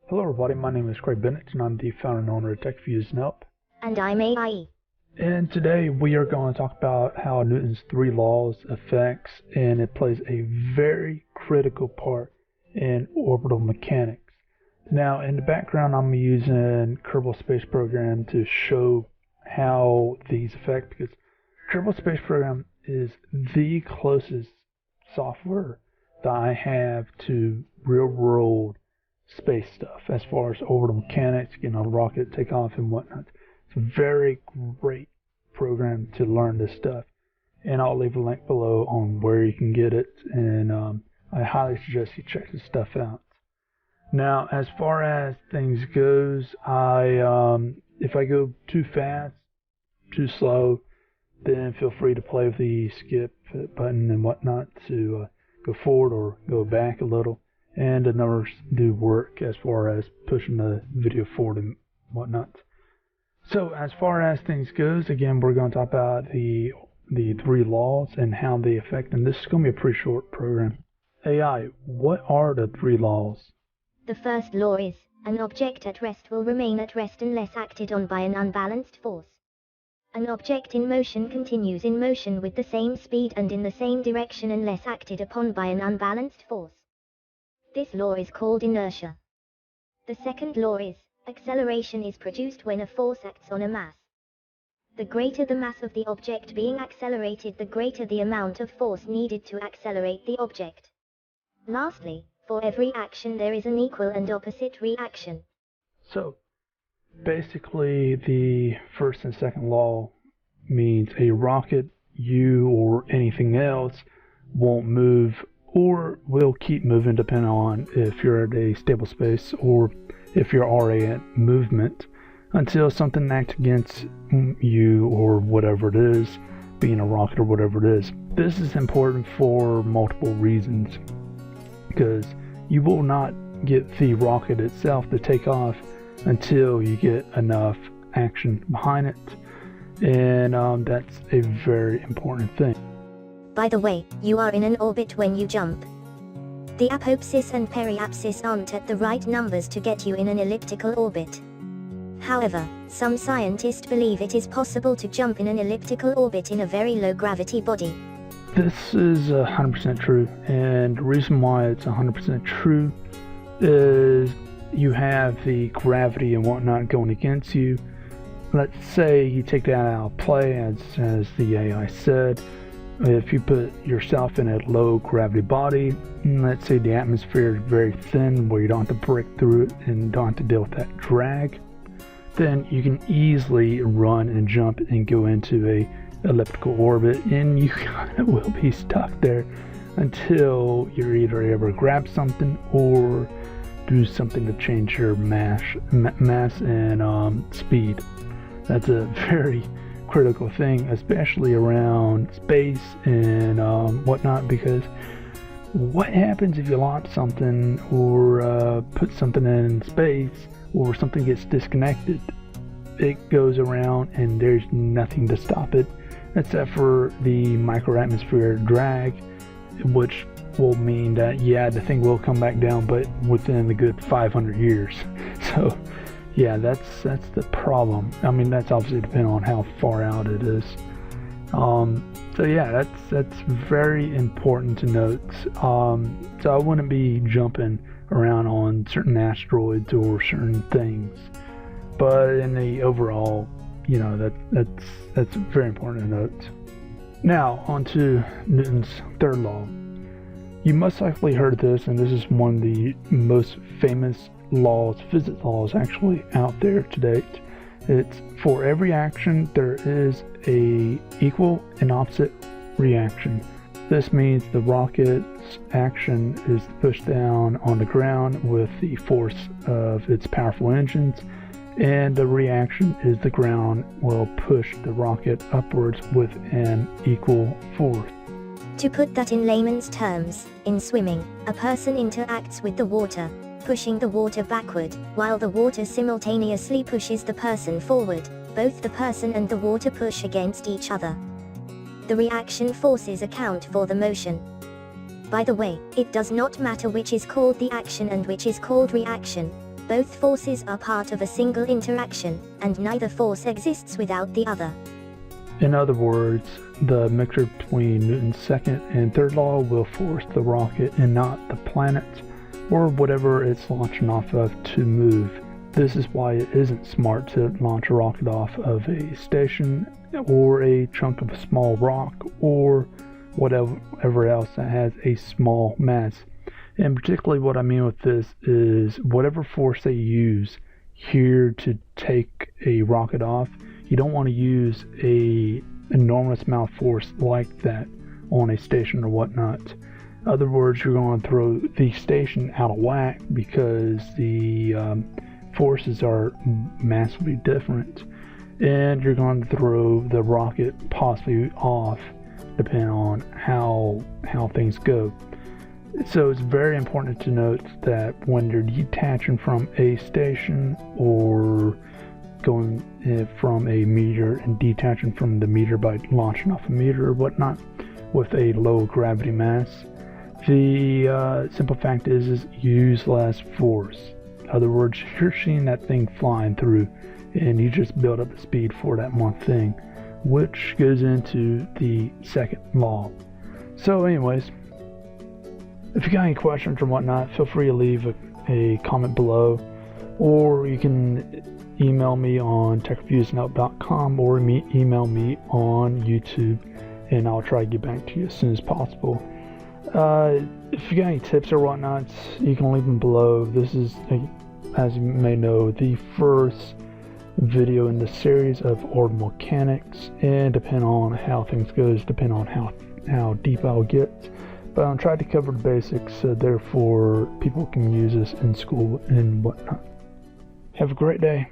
Hello everybody, my name is Craig Bennett and I'm the founder and owner of TechFuse and Help. And I'm AI. And today we are going to talk about how Newton's three laws affects and it plays a very critical part in orbital mechanics. Now in the background I'm using Kerbal Space Program to show how these affect, because Kerbal Space Program is the closest software that I have to real world space stuff as far as orbital mechanics, getting on a rocket, take off and whatnot. It's a very great program to learn this stuff, and I'll leave a link below on where you can get it, and I highly suggest you check this stuff out. Now as far as things goes, if I go too fast, too slow, then feel free to play with the skip button and whatnot to go forward or go back a little. And the numbers do work as far as pushing the video forward and whatnot. So as far as things goes, again, we're going to talk about the three laws and how they affect, and this is going to be a pretty short program. AI, what are the three laws? The first law is, an object at rest will remain at rest unless acted on by an unbalanced force. An object in motion continues in motion with the same speed and in the same direction unless acted upon by an unbalanced force. This law is called inertia. The second law is, acceleration is produced when a force acts on a mass. The greater the mass of the object being accelerated, the greater the amount of force needed to accelerate the object. Lastly, for every action there is an equal and opposite reaction. So, basically the first and second law means a rocket, you, or anything else won't move or will keep moving depending on if you're at a stable space or if you're already at movement until something acts against you or whatever it is, being a rocket or whatever it is. This is important for multiple reasons, because you will not get the rocket itself to take off until you get enough action behind it, and that's a very important thing. By the way, you are in an orbit when you jump. The apopsis and periapsis aren't at the right numbers to get you in an elliptical orbit. However, some scientists believe it is possible to jump in an elliptical orbit in a very low gravity body. This is 100% true, and the reason why it's 100% true is you have the gravity and whatnot going against you. Let's say you take that out of play, as the AI said. If you put yourself in a low gravity body, let's say the atmosphere is very thin where you don't have to break through it and don't have to deal with that drag, then you can easily run and jump and go into a elliptical orbit, and you kind of will be stuck there until you're either able to grab something or do something to change your mass and speed. That's a very critical thing, especially around space and whatnot, because what happens if you launch something or put something in space or something gets disconnected? It goes around and there's nothing to stop it except for the microatmospheric drag, which will mean that, yeah, the thing will come back down, but within a good 500 years. So yeah, that's the problem. I mean, that's obviously depending on how far out it is. So yeah, that's very important to note. So I wouldn't be jumping around on certain asteroids or certain things, but in the overall, you know, that's very important to note. Now on to Newton's third law. You most likely heard this, and this is one of the most famous laws, physics laws actually, out there to date. It's, for every action there is a equal and opposite reaction. This means the rocket's action is pushed down on the ground with the force of its powerful engines, and the reaction is the ground will push the rocket upwards with an equal force. To put that in layman's terms, in swimming, a person interacts with the water, pushing the water backward, while the water simultaneously pushes the person forward. Both the person and the water push against each other. The reaction forces account for the motion. By the way, it does not matter which is called the action and which is called reaction. both forces are part of a single interaction, and neither force exists without the other. In other words, the mixture between Newton's second and third law will force the rocket and not the planet or whatever it's launching off of to move. This is why it isn't smart to launch a rocket off of a station or a chunk of a small rock or whatever else that has a small mass. And particularly what I mean with this is whatever force they use here to take a rocket off, you don't want to use a enormous amount of force like that on a station or whatnot. In other words, you're going to throw the station out of whack because the forces are massively different, and you're going to throw the rocket possibly off depending on how things go. So it's very important to note that when you're detaching from a station or going from a meteor and detaching from the meteor by launching off a meteor or whatnot with a low gravity mass, the simple fact is use less force. In other words, you're seeing that thing flying through and you just build up the speed for that one thing, which goes into the second law. So anyways, if you got any questions or whatnot, feel free to leave a comment below, or you can email me on techreviewsnote.com or email me on YouTube, and I'll try to get back to you as soon as possible. If you got any tips or whatnot, you can leave them below. This is, as you may know, the first video in the series of orbital mechanics, and depending on how things goes, depending on how deep I'll get. But I'll try to cover the basics, therefore people can use this in school and whatnot. Have a great day.